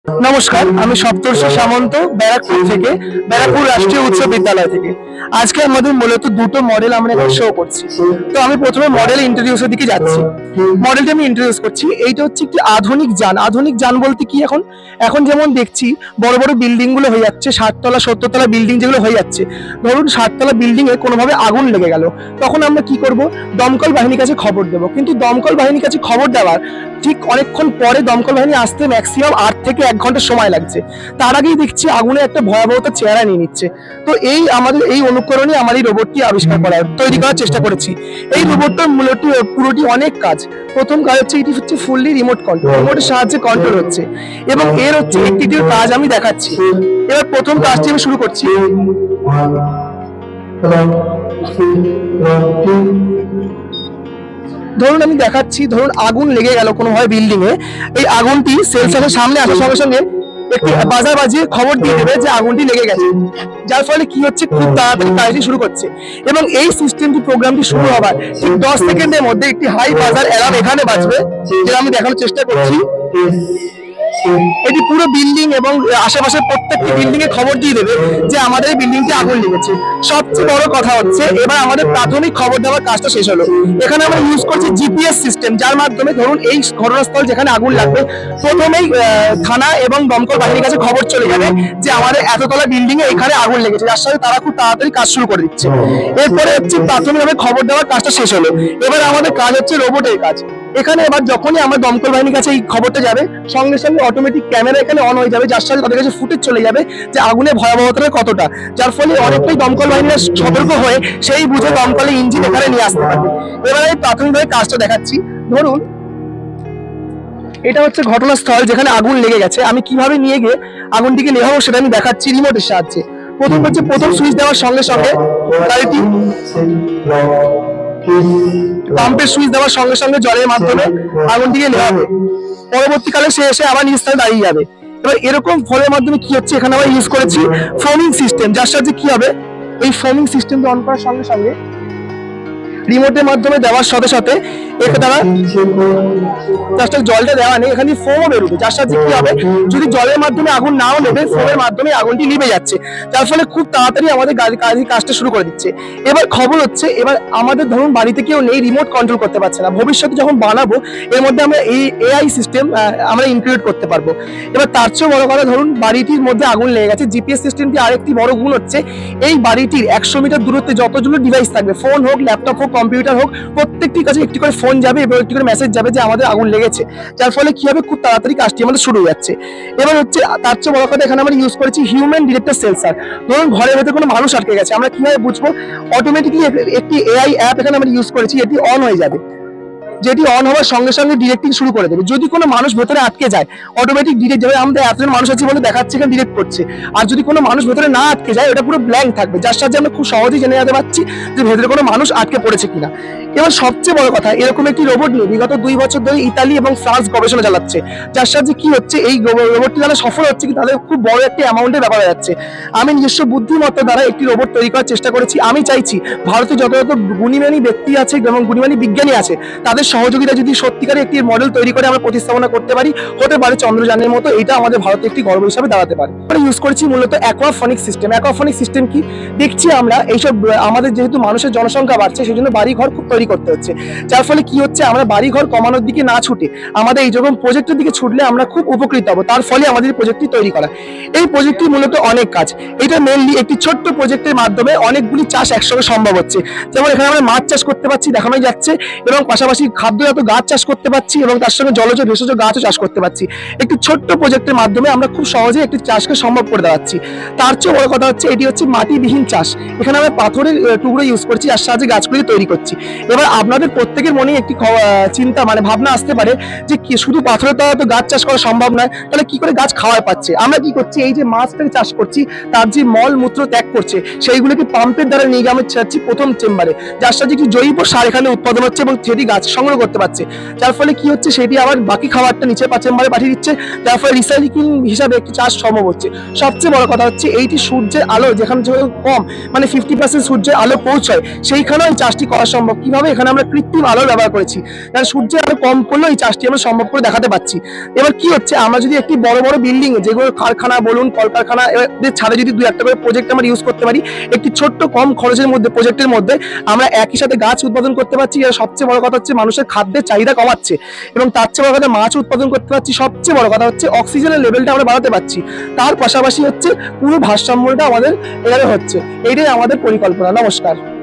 নমস্কার, আমি সপ্তর্ষি সামন্ত ব্যারাকপুর থেকে, ব্যারাকপুর রাষ্ট্রীয় উচ্চ বিদ্যালয় থেকে। আজকে আমাদের মূলত দুটো মডেল আমরা এখানে শো করছি। তো আমি প্রথমে মডেল ইন্ট্রোডিউসের দিকে যাচ্ছি। মডেলটা আমি ইন্ট্রোডিউস করছি। এইটা হচ্ছে একটি আধুনিক যান। আধুনিক যান বলতে কি, এখন এখন যেমন দেখছি বড় বড় বিল্ডিং গুলো হয়ে যাচ্ছে, 60 তলা 70 তলা বিল্ডিং যেগুলো হয়ে যাচ্ছে। ধরুন 60 তলা বিল্ডিং এ কোনোভাবে আগুন লেগে গেল, তখন আমরা কি করব? দমকল বাহিনীর কাছে খবর দেবো। কিন্তু দমকল বাহিনীর কাছে খবর দেওয়ার ঠিক অনেকক্ষণ পরে দমকল বাহিনী আসতে ম্যাক্সিমাম 8 থেকে 1 ঘন্টা সময় লাগছে। তার আগেই দেখছি আগুনে একটা ভয়াবহতার চেহারা নিয়ে নিচ্ছে। তো এই আমাদের এই অনুকরণে আমার এই রোবটটি আবিষ্কার তৈরি করার চেষ্টা করেছি। এই রোবটটার মূলত পুরোটি অনেক কাজ। প্রথম কাজ হচ্ছে, এটি হচ্ছে ফুললি রিমোট কন্ট্রোল, রিমোটের সাহায্যে কন্ট্রোল হচ্ছে এবং এর হচ্ছে একটি কাজ আমি দেখাচ্ছি। এবার প্রথম কাজটি আমি শুরু করছি। ধরুন আমি দেখাচ্ছি, ধরুন আগুন লেগে গেল কোনোভাবে বিল্ডিং এ। এই আগুনটি সেলসারের সামনে আসার সঙ্গে সঙ্গে একটি বাজার বাজিয়ে খবর দিয়ে দেবে যে আগুনটি লেগে গেছে, যার ফলে কি হচ্ছে, খুব তাড়াতাড়ি কাজটি শুরু করছে। এবং এই সিস্টেমটি, প্রোগ্রামটি শুরু হবার ঠিক 10 সেকেন্ডের মধ্যে একটি হাই বাজার অ্যালার্ম এখানে বাজবে, যেটা আমি দেখানোর চেষ্টা করছি। এটি পুরো বিল্ডিং এবং আশেপাশের প্রত্যেকটি বিল্ডিং এ খবর দিয়ে দেবে যে আমাদের বিল্ডিংটি আগুন লেগেছে। সবচেয়ে বড় কথা হচ্ছে, এবার আমাদের প্রাথমিক খবর দেওয়ার কাজটা শেষ হলো। এখানে আমরা ইউজ করছি জিপিএস সিস্টেম, যার মাধ্যমে ধরুন এই ঘটনাস্থল যেখানে আগুন লাগবে, প্রথমেই থানা এবং দমকল বাহিনীর কাছে খবর চলে যাবে যে আমাদের এততলা বিল্ডিং এ এখানে আগুন লেগেছে, যার সাথে তারা খুব তাড়াতাড়ি কাজ শুরু করে দিচ্ছে। এরপরে হচ্ছে প্রাথমিকভাবে খবর দেওয়ার কাজটা শেষ হলো। এবার আমাদের কাজ হচ্ছে রোবটের কাজ। এখানে এবার যখনই আমার দমকল বাহিনীর কাছে এই খবরটা যাবে, সঙ্গে সঙ্গে অটোমেটিক ক্যামেরা এখানে অন হয়ে যাবে, যার সাথে তাদের কাছে ফুটেজ চলে যাবে যে আগুনের ভয়াবহতা কতটা, যার ফলে অনেকটাই দমকল বাহিনীরা সতর্ক হয়ে সেই বুঝে দমকলের ইঞ্জিন এখানে নিয়ে আসতে পারবে। এবার আমি প্রাথমিকভাবে কাজটা দেখাচ্ছি। ধরুন এটা হচ্ছে ঘটনাস্থল যেখানে আগুন লেগে গেছে। আমি কিভাবে নিয়ে গিয়ে আগুনটিকে নেভাবো সেটা আমি দেখাচ্ছি রিমোটের সাহায্যে। প্রথম সুইচ দেওয়ার সঙ্গে সঙ্গে গাড়িটি পাম্পের সুইচ দেওয়ার সঙ্গে সঙ্গে জলের মাধ্যমে আগুনটিকে নেভাবে। পরবর্তীকালে সে এসে আবার নিজ স্থানে দাঁড়িয়ে যাবে। এবার এরকম ফলের মাধ্যমে কি হচ্ছে, এখানে আমরা ইউজ করেছি ফোমিং সিস্টেম, যার সাহায্যে কি হবে, এই ফোমিং সিস্টেমকে অন করার সঙ্গে সঙ্গে রিমোটের মাধ্যমে দেওয়ার সাথে সাথে দ্বারা জলটা দেওয়া নেই, এখানে ফোমও বেরোবে, যার সাথে কি হবে, যদি জলের মাধ্যমে আগুন নাও নেবে, ফোমের মাধ্যমে আগুনটি নিভে যাচ্ছে, যার ফলে খুব তাড়াতাড়ি আমাদের কাজটা শুরু করে দিচ্ছে। এবার খবর হচ্ছে, এবার আমাদের ধরুন বাড়িতে কেউ নেই, রিমোট কন্ট্রোল করতে পারছে না, ভবিষ্যতে যখন বানাবো এর মধ্যে আমরা এই এআই সিস্টেম আমরা ইনক্লুড করতে পারবো। এবার তার চেয়েও বড় কথা, ধরুন বাড়িটির মধ্যে আগুন লেগে গেছে, জিপিএস সিস্টেমটি আরেকটি বড় গুণ হচ্ছে, এই বাড়িটির 100 মিটার দূরত্বে যতগুলো ডিভাইস থাকবে, ফোন হোক, ল্যাপটপ হোক, কম্পিউটার হোক, প্রত্যেকটির কাছে একটি করে ফোন যাবে এবং একটি করে মেসেজ যাবে যে আমাদের আগুন লেগেছে, যার ফলে কি হবে, খুব তাড়াতাড়ি কাজটি আমাদের শুরু হয়ে যাচ্ছে। এবার হচ্ছে তার চেয়ে বড় কথা, এখানে আমরা ইউজ করেছি হিউম্যান ডিটেক্টর সেন্সর। ধরুন ঘরের ভেতরে কোনো মানুষ আটকে গেছে, আমরা কিভাবে বুঝবো, অটোমেটিকলি একটি এআই অ্যাপ এখানে আমরা ইউজ করেছি, এটি অন হয়ে যাবে, যেটি অন হওয়ার সঙ্গে সঙ্গে ডিরেক্টিং শুরু করে দেবে। যদি কোনো মানুষ ভেতরে আটকে যায়, অটোমেটিক ডিরেক্ট যাবে, আমাদের এতজন মানুষ আছে বলে দেখাচ্ছে এখানে ডিরেক্ট করছে। আর যদি কোনো মানুষ ভেতরে না আটকে যায়, ওটা পুরো ব্ল্যাঙ্ক থাকবে, যার সাহায্যে আমরা খুব সহজেই জেনে যেতে পারছি যে ভেতরে কোনো মানুষ আটকে পড়েছে কিনা। এবার সবচেয়ে বড় কথা, এরকম একটি রোবট নিয়ে বিগত 2 বছর ধরে ইতালি এবং ফ্রান্স গবেষণা চালাচ্ছে, যার সাহায্যে কি হচ্ছে, এই রোবটটি যারা সফল হচ্ছে, কি তাদের খুব বড় একটি অ্যামাউন্টের ব্যাপার হয়ে যাচ্ছে। আমি নিজস্ব বুদ্ধিমত্তা দ্বারা একটি রোবট তৈরি করার চেষ্টা করেছি। আমি চাইছি ভারতে যত গুণীমানী ব্যক্তি আছে এবং গুণীমানী বিজ্ঞানী আছে, তাদের সহযোগিতা যদি সত্যিকারে একটি মডেল তৈরি করে আমরা প্রতিস্থাপনা করতে পারি, হতে পারে চন্দ্রযানের মতো, এটা আমাদের ভারতে একটি গর্ব হিসাবে দাঁড়াতে পারে। আমরা ইউজ করেছি মূলত অ্যাকোয়াফনিক সিস্টেম। অ্যাকোয়াফনিক সিস্টেম কি, দেখছি আমরা এইসব আমাদের যেহেতু মানুষের জনসংখ্যা বাড়ছে, সেই জন্য বাড়ি ঘর খুব তৈরি করতে হচ্ছে, যার ফলে কি হচ্ছে, আমরা বাড়ি ঘর কমানোর দিকে না ছুটে আমাদের এই রকম প্রজেক্টের দিকে ছুটলে আমরা খুব উপকৃত হব। তার ফলে আমাদের প্রজেক্টটি তৈরি করা। এই প্রজেক্টটি মূলত অনেক কাজ। এটা মেনলি একটি ছোট্ট প্রজেক্টের মাধ্যমে অনেকগুলি চাষ একসঙ্গে সম্ভব হচ্ছে। যেমন এখানে আমরা মাছ চাষ করতে পারছি, দেখানোই যাচ্ছে, এবং পাশাপাশি খাদ্যজাত গাছ চাষ করতে পারছি এবং তার সঙ্গে জলজ ভেষজ গাছও চাষ করতে পারছি। একটি ছোট্ট প্রজেক্টের মাধ্যমে আমরা খুব সহজে একটি চাষকে সম্ভব করে দেওয়াচ্ছি। তার চেয়ে বড় কথা হচ্ছে, এটি হচ্ছে মাটিবিহীন চাষ। এখানে আমরা পাথরের টুকরো ইউজ করছি, আর সাহায্যে গাছগুলি তৈরি করছি। এবার আপনাদের প্রত্যেকের মনে একটি চিন্তা ভাবনা আসতে পারে যে শুধু পাথরের দ্বারা তো গাছ চাষ করা সম্ভব নয়, তাহলে কি করে গাছ খাওয়ার পাচ্ছে। আমরা কি করছি, এই যে মাছটাকে চাষ করছি, তার যে মল মূত্র ত্যাগ করছে, সেইগুলোকে পাম্পের দ্বারা নিয়ে গিয়ে আমরা ছাড়ছি প্রথম চেম্বারে, যার সাথে একটি জৈব সার এখানে উৎপাদন হচ্ছে এবং সেটি গাছ সংগ্রহ করতে পারছে, যার ফলে কি হচ্ছে, সেটি আবার বাকি খাবারটা নিচে চেম্বারে পাঠিয়ে দিচ্ছে, যার ফলে রিসাইক্লিং হিসাবে একটি চাষ সম্ভব হচ্ছে। সবচেয়ে বড় কথা হচ্ছে এইটি সূর্যের আলো যেখানে কম, মানে 50% সূর্যের আলো পৌঁছায়, সেইখানেও এই চাষটি করা সম্ভব। কিভাবে? এখানে আমরা কৃত্রিম আলো ব্যবহার করেছি, কারণ সূর্যের আলো কম পড়লেও এই চাষটি আমরা সম্ভব করে দেখাতে পারছি। এবার কি হচ্ছে, আমরা যদি একটি বড় বড় বিল্ডিং যেগুলো কারখানা বলুন, কলকারখানা, এদের ছাদে যদি 2-1টা করে প্রজেক্ট আমরা ইউজ করতে পারি, একটি ছোট্ট কম খরচের মধ্যে প্রজেক্টের মধ্যে আমরা একই সাথে গাছ উৎপাদন করতে পারছি। আর সবচেয়ে বড় কথা হচ্ছে মানুষের খাদ্যের চাহিদা কমাচ্ছে, এবং তার চেয়ে বড় কথা মাছ উৎপাদন করতে পারছি। সবচেয়ে বড় কথা হচ্ছে অক্সিজেনের লেভেলটা আমরা বাড়াতে পারছি। তার পাশাপাশি হচ্ছে পুরো ভারসাম্যটা আমাদের এখানে হচ্ছে। এইটাই আমাদের পরিকল্পনা। নমস্কার।